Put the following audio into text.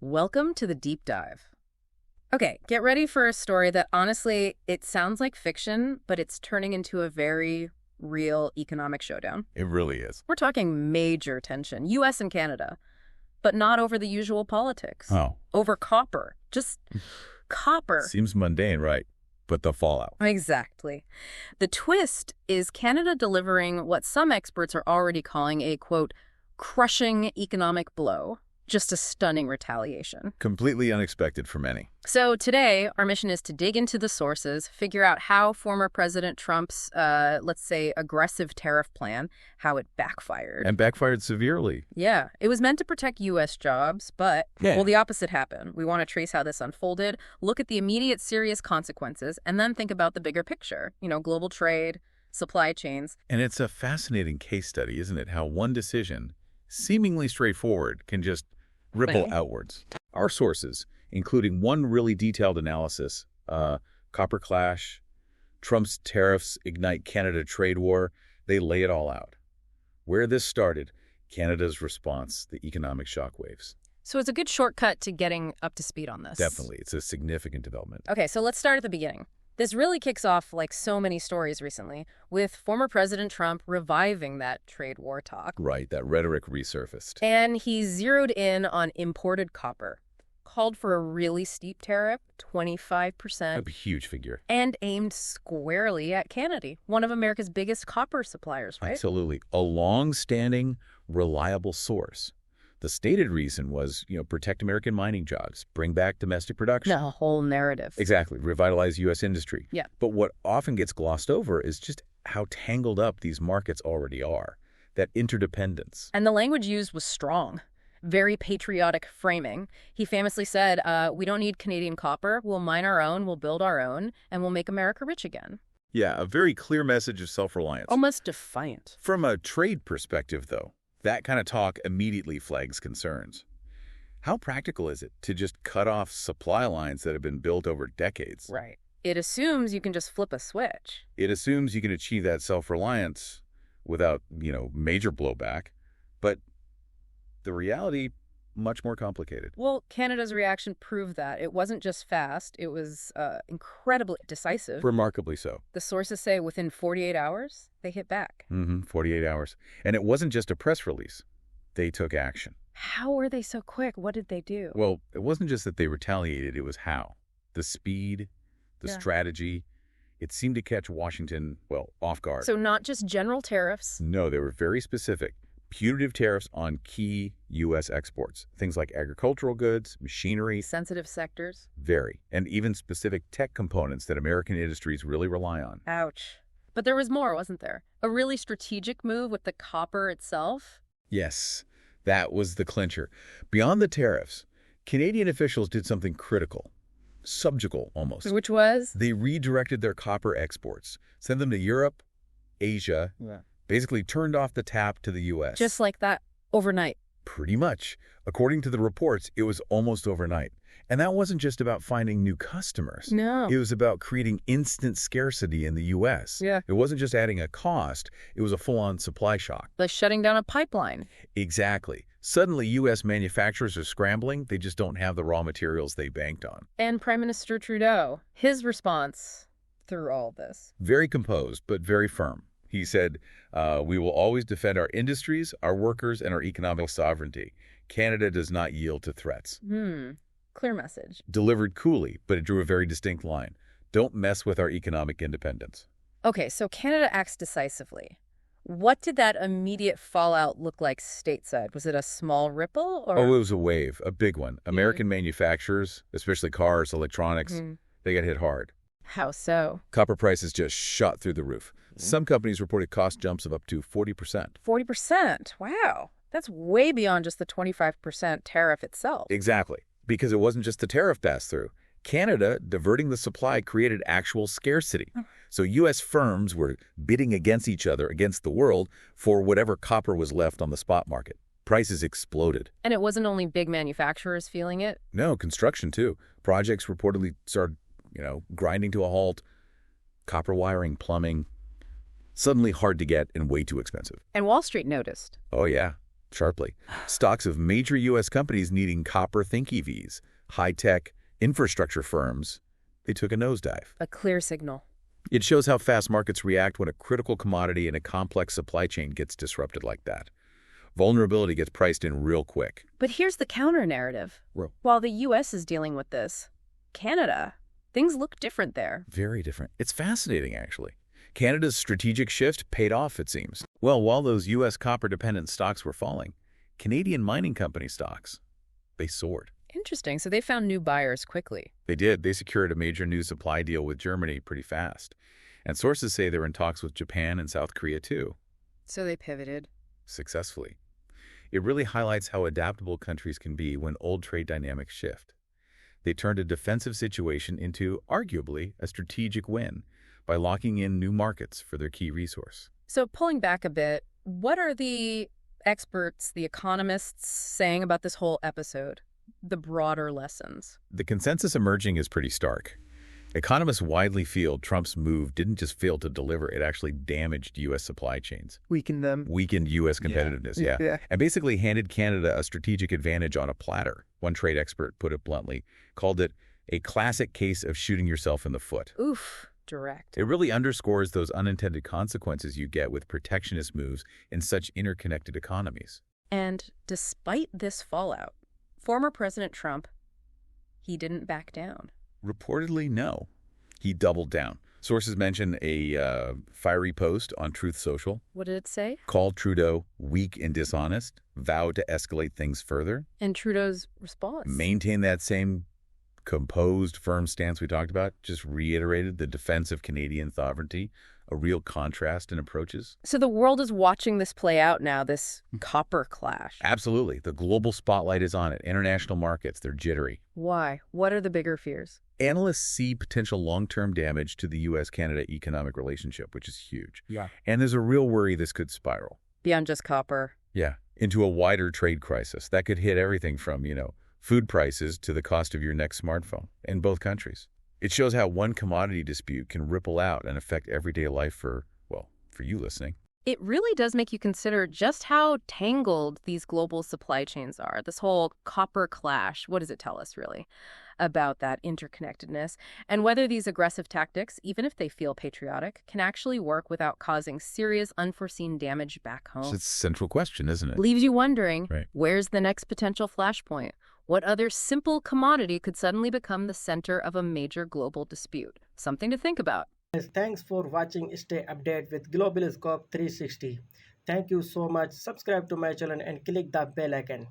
Welcome to the deep dive. Okay, get ready for a story that honestly, it sounds like fiction, but it's turning into a very real economic showdown. It really is. We're talking major tension, U.S. and Canada, but not over the usual politics. Oh. Over copper. Just copper. Seems mundane, right? But the fallout. Exactly. The twist is Canada delivering what some experts are already calling a, quote, crushing economic blow. Just a stunning retaliation. Completely unexpected for many. So today, our mission is to dig into the sources, figure out how former President Trump's, let's say, aggressive tariff plan, how it backfired. And backfired severely. Yeah. It was meant to protect U.S. jobs, but, well, the opposite happened. We want to trace how this unfolded, look at the immediate serious consequences, and then think about the bigger picture. You know, global trade, supply chains. And it's a fascinating case study, isn't it? How one decision, seemingly straightforward, can just ripple outwards. Our sources, including one really detailed analysis, copper clash, Trump's tariffs ignite Canada trade war, they lay it all out. Where this started, Canada's response, the economic shockwaves. So it's a good shortcut to getting up to speed on this. Definitely. It's a significant development. Okay, so let's start at the beginning. This really kicks off, like so many stories recently, with former President Trump reviving that trade war talk. Right, that rhetoric resurfaced. And he zeroed in on imported copper, called for a really steep tariff, 25%. A huge figure. And aimed squarely at Canada, one of America's biggest copper suppliers, right? Absolutely. A long-standing, reliable source. The stated reason was, protect American mining jobs, bring back domestic production. The whole narrative. Exactly. Revitalize U.S. industry. Yeah. But what often gets glossed over is just how tangled up these markets already are, that interdependence. And the language used was strong. Very patriotic framing. He famously said, we don't need Canadian copper. We'll mine our own, we'll build our own, and we'll make America rich again. Yeah, a very clear message of self-reliance. Almost defiant. From a trade perspective, though, that kind of talk immediately flags concerns. How practical is it to just cut off supply lines that have been built over decades? Right. It assumes you can just flip a switch. It assumes you can achieve that self-reliance without, major blowback. But the reality, much more complicated. Well, Canada's reaction proved that. It wasn't just fast. It was incredibly decisive. Remarkably so. The sources say within 48 hours, they hit back. 48 hours. And it wasn't just a press release. They took action. How were they so quick? What did they do? Well, it wasn't just that they retaliated. It was how. The speed, the strategy. It seemed to catch Washington, off guard. So not just general tariffs. No, they were very specific. Punitive tariffs on key U.S. exports. Things like agricultural goods, machinery. Sensitive sectors. Very. And even specific tech components that American industries really rely on. Ouch. But there was more, wasn't there? A really strategic move with the copper itself? Yes, that was the clincher. Beyond the tariffs, Canadian officials did something critical. Subjugal, almost. Which was? They redirected their copper exports, sent them to Europe, Asia, basically turned off the tap to the U.S. Just like that, overnight. Pretty much. According to the reports, it was almost overnight. And that wasn't just about finding new customers. No. It was about creating instant scarcity in the U.S. Yeah. It wasn't just adding a cost. It was a full-on supply shock. Like shutting down a pipeline. Exactly. Suddenly, U.S. manufacturers are scrambling. They just don't have the raw materials they banked on. And Prime Minister Trudeau, his response through all this? Very composed, but very firm. He said, we will always defend our industries, our workers, and our economic sovereignty. Canada does not yield to threats. Clear message. Delivered coolly, but it drew a very distinct line. Don't mess with our economic independence. Okay, so Canada acts decisively. What did that immediate fallout look like stateside? Was it a small ripple? Or? Oh, it was a wave, a big one. American manufacturers, especially cars, electronics, they got hit hard. How so? Copper prices just shot through the roof. Some companies reported cost jumps of up to 40%. 40%? Wow. That's way beyond just the 25% tariff itself. Exactly. Because it wasn't just the tariff pass-through. Canada diverting the supply created actual scarcity. So U.S. firms were bidding against each other, against the world, for whatever copper was left on the spot market. Prices exploded. And it wasn't only big manufacturers feeling it? No, construction too. Projects reportedly started, grinding to a halt. Copper wiring, plumbing, Suddenly hard to get and way too expensive. And Wall Street noticed. Oh yeah, sharply. Stocks of major U.S. companies needing copper think EVs, high-tech infrastructure firms, they took a nosedive. A clear signal. It shows how fast markets react when a critical commodity in a complex supply chain gets disrupted like that. Vulnerability gets priced in real quick. But here's the counter-narrative. While the U.S. is dealing with this, Canada, things look different there. Very different. It's fascinating, actually. Canada's strategic shift paid off, it seems. Well, while those U.S. copper-dependent stocks were falling, Canadian mining company stocks, they soared. Interesting. So they found new buyers quickly. They did. They secured a major new supply deal with Germany pretty fast. And sources say they're in talks with Japan and South Korea, too. So they pivoted. Successfully. It really highlights how adaptable countries can be when old trade dynamics shift. They turned a defensive situation into, arguably, a strategic win by locking in new markets for their key resource. So pulling back a bit, what are the experts, the economists, saying about this whole episode? The broader lessons. The consensus emerging is pretty stark. Economists widely feel Trump's move didn't just fail to deliver, it actually damaged U.S. supply chains. Weakened them. Weakened U.S. competitiveness, yeah. And basically handed Canada a strategic advantage on a platter. One trade expert put it bluntly, called it a classic case of shooting yourself in the foot. Oof, direct. It really underscores those unintended consequences you get with protectionist moves in such interconnected economies. And despite this fallout, former President Trump, he didn't back down. Reportedly, no. He doubled down. Sources mention a fiery post on Truth Social. What did it say? Called Trudeau weak and dishonest, vowed to escalate things further. And Trudeau's response? Maintain that same composed, firm stance we talked about, just reiterated the defense of Canadian sovereignty, a real contrast in approaches. So the world is watching this play out now, this copper clash. Absolutely. The global spotlight is on it. International markets, they're jittery. Why? What are the bigger fears? Analysts see potential long-term damage to the U.S. Canada economic relationship, which is huge. Yeah. And there's a real worry this could spiral. Beyond just copper. Yeah. Into a wider trade crisis. That could hit everything from, food prices to the cost of your next smartphone in both countries. It shows how one commodity dispute can ripple out and affect everyday life for you listening. It really does make you consider just how tangled these global supply chains are. This whole copper clash, what does it tell us, really, about that interconnectedness? And whether these aggressive tactics, even if they feel patriotic, can actually work without causing serious, unforeseen damage back home. It's a central question, isn't it? Leaves you wondering, right. Where's the next potential flashpoint? What other simple commodity could suddenly become the center of a major global dispute? Something to think about. Thanks for watching. Stay updated with Global Scope 360. Thank you so much. Subscribe to my channel and click the bell icon.